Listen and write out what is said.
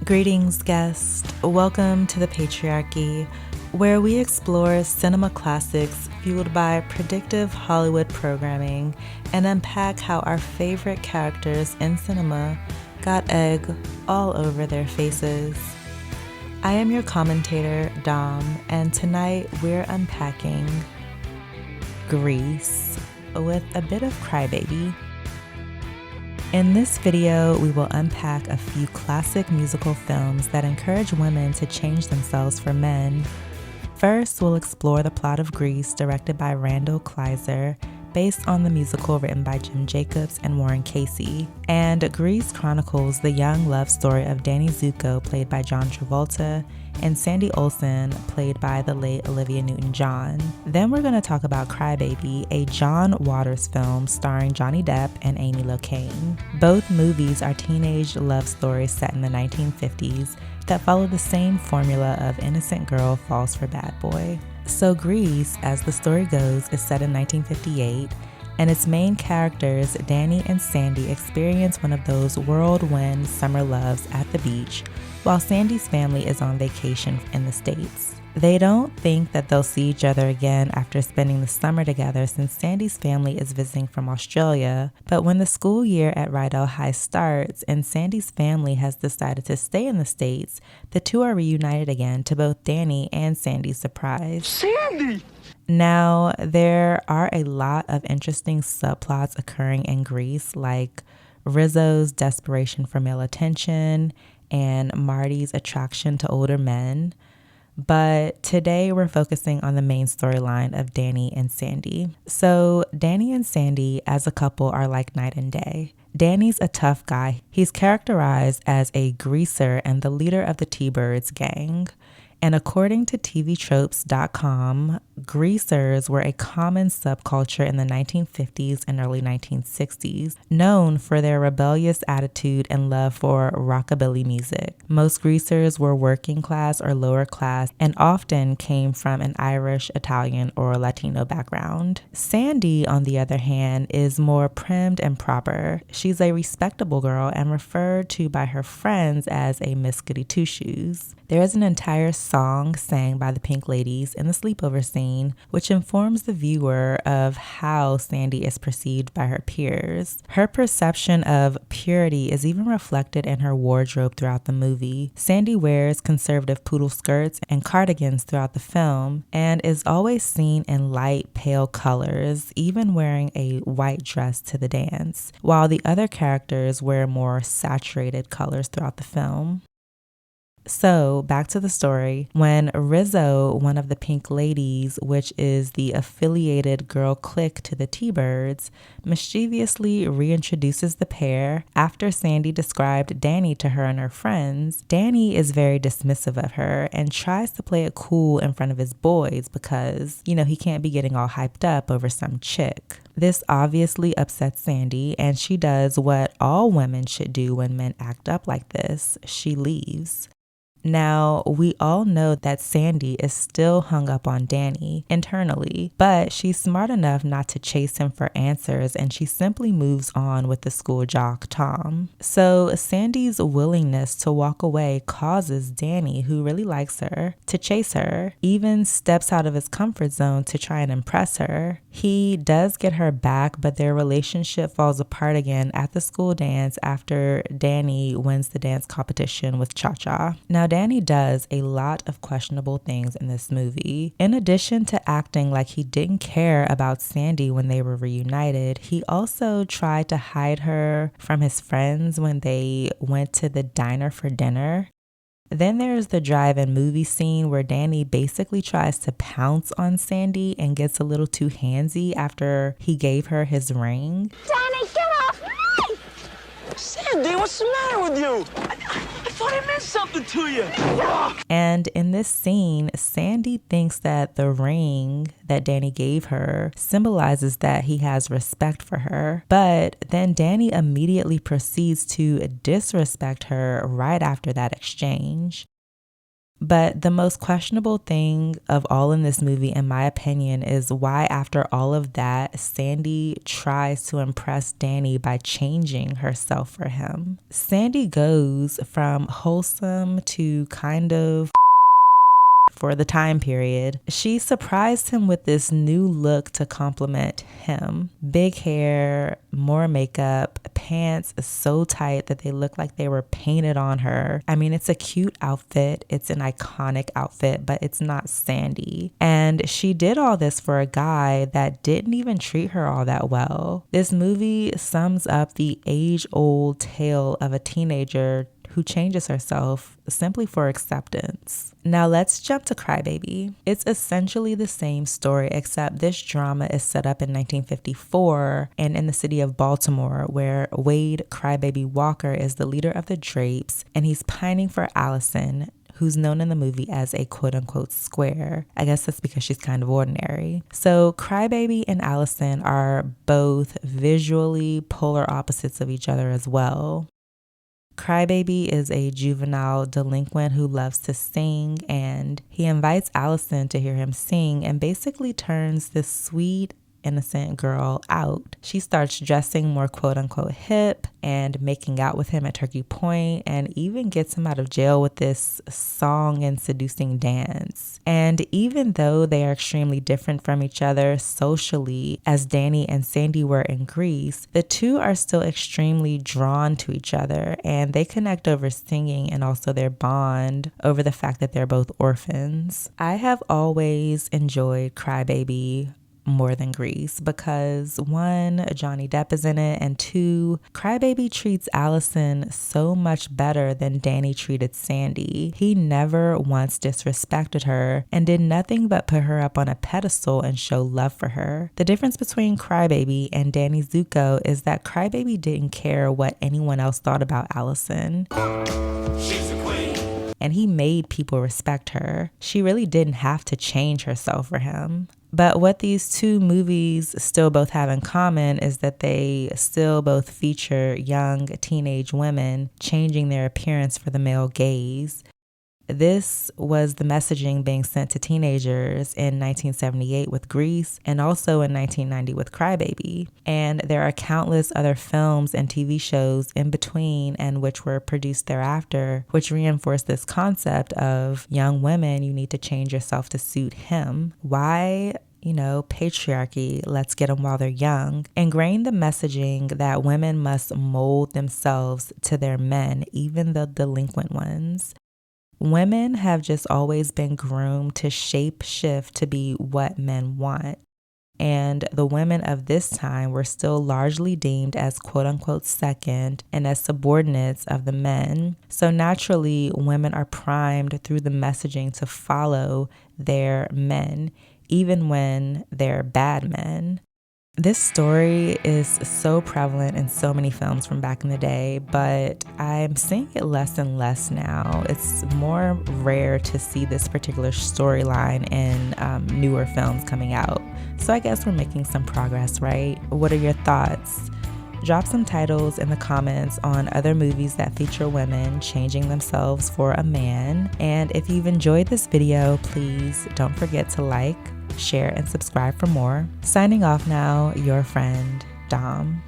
Greetings, guest. Welcome to the Patriarchy, where we explore cinema classics fueled by predictive Hollywood programming and unpack how our favorite characters in cinema got egg all over their faces. I am your commentator, Dom, and tonight we're unpacking Grease with a bit of crybaby. In this video, we will unpack a few classic musical films that encourage women to change themselves for men. First, we'll explore the plot of Grease, directed by Randall Kleiser, based on the musical written by Jim Jacobs and Warren Casey. And Grease chronicles the young love story of Danny Zuko, played by John Travolta, and Sandy Olsen, played by the late Olivia Newton-John. Then we're going to talk about Crybaby, a John Waters film starring Johnny Depp and Amy Locane. Both movies are teenage love stories set in the 1950s that follow the same formula of innocent girl falls for bad boy. So Grease, as the story goes, is set in 1958, and its main characters, Danny and Sandy, experience one of those whirlwind summer loves at the beach, while Sandy's family is on vacation in the States. They don't think that they'll see each other again after spending the summer together, since Sandy's family is visiting from Australia. But when the school year at Rydell High starts and Sandy's family has decided to stay in the States, the two are reunited again, to both Danny and Sandy's surprise. Sandy! Now, there are a lot of interesting subplots occurring in Grease, like Rizzo's desperation for male attention and Marty's attraction to older men. But today we're focusing on the main storyline of Danny and Sandy. So Danny and Sandy as a couple are like night and day. Danny's a tough guy. He's characterized as a greaser and the leader of the T-Birds gang. And according to TVTropes.com, greasers were a common subculture in the 1950s and early 1960s, known for their rebellious attitude and love for rockabilly music. Most greasers were working class or lower class and often came from an Irish, Italian, or Latino background. Sandy, on the other hand, is more primmed and proper. She's a respectable girl and referred to by her friends as a Miss Goody Two-Shoes. There is an entire song sang by the Pink Ladies in the sleepover scene, which informs the viewer of how Sandy is perceived by her peers. Her perception of purity is even reflected in her wardrobe throughout the movie. Sandy wears conservative poodle skirts and cardigans throughout the film and is always seen in light, pale colors, even wearing a white dress to the dance, while the other characters wear more saturated colors throughout the film. So, back to the story. When Rizzo, one of the Pink Ladies, which is the affiliated girl clique to the T-Birds, mischievously reintroduces the pair after Sandy described Danny to her and her friends, Danny is very dismissive of her and tries to play it cool in front of his boys because, he can't be getting all hyped up over some chick. This obviously upsets Sandy, and she does what all women should do when men act up like this. She leaves. Now, we all know that Sandy is still hung up on Danny internally, but she's smart enough not to chase him for answers, and she simply moves on with the school jock, Tom. So Sandy's willingness to walk away causes Danny, who really likes her, to chase her, even steps out of his comfort zone to try and impress her. He does get her back, but their relationship falls apart again at the school dance after Danny wins the dance competition with Cha-Cha. Now, Danny does a lot of questionable things in this movie. In addition to acting like he didn't care about Sandy when they were reunited, he also tried to hide her from his friends when they went to the diner for dinner. Then there's the drive-in movie scene where Danny basically tries to pounce on Sandy and gets a little too handsy after he gave her his ring. Danny, get off me! Sandy, what's the matter with you? I thought it meant something to you. And in this scene, Sandy thinks that the ring that Danny gave her symbolizes that he has respect for her. But then Danny immediately proceeds to disrespect her right after that exchange. But the most questionable thing of all in this movie, in my opinion, is why after all of that, Sandy tries to impress Danny by changing herself for him. Sandy goes from wholesome to kind of for the time period. She surprised him with this new look to compliment him. Big hair, more makeup, pants so tight that they look like they were painted on her. I mean, it's a cute outfit. It's an iconic outfit, but it's not Sandy. And she did all this for a guy that didn't even treat her all that well. This movie sums up the age-old tale of a teenager who changes herself simply for acceptance. Now let's jump to Crybaby. It's essentially the same story, except this drama is set up in 1954 and in the city of Baltimore, where Wade Crybaby Walker is the leader of the Drapes, and he's pining for Allison, who's known in the movie as a quote-unquote square. I guess that's because she's kind of ordinary. So Crybaby and Allison are both visually polar opposites of each other as well. Crybaby is a juvenile delinquent who loves to sing, and he invites Allison to hear him sing and basically turns this sweet, innocent girl out. She starts dressing more quote-unquote hip and making out with him at Turkey Point, and even gets him out of jail with this song and seducing dance. And even though they are extremely different from each other socially, as Danny and Sandy were in Grease, the two are still extremely drawn to each other, and they connect over singing and also their bond over the fact that they're both orphans. I have always enjoyed Crybaby more than Grease because 1, Johnny Depp is in it, and 2, Crybaby treats Allison so much better than Danny treated Sandy. He never once disrespected her and did nothing but put her up on a pedestal and show love for her. The difference between Crybaby and Danny Zuko is that Crybaby didn't care what anyone else thought about Allison. She's a queen. And he made people respect her. She really didn't have to change herself for him. But what these two movies still both have in common is that they still both feature young teenage women changing their appearance for the male gaze. This was the messaging being sent to teenagers in 1978 with Grease and also in 1990 with Crybaby. And there are countless other films and TV shows in between and which were produced thereafter, which reinforce this concept of young women, you need to change yourself to suit him. Why? Patriarchy, let's get them while they're young, ingrained the messaging that women must mold themselves to their men, even the delinquent ones. Women have just always been groomed to shape shift to be what men want. And the women of this time were still largely deemed as quote-unquote second and as subordinates of the men. So naturally, women are primed through the messaging to follow their men, even when they're bad men. This story is so prevalent in so many films from back in the day, but I'm seeing it less and less now. It's more rare to see this particular storyline in newer films coming out. So I guess we're making some progress, right? What are your thoughts? Drop some titles in the comments on other movies that feature women changing themselves for a man. And if you've enjoyed this video, please don't forget to like, share, and subscribe for more. Signing off now, your friend, Dom.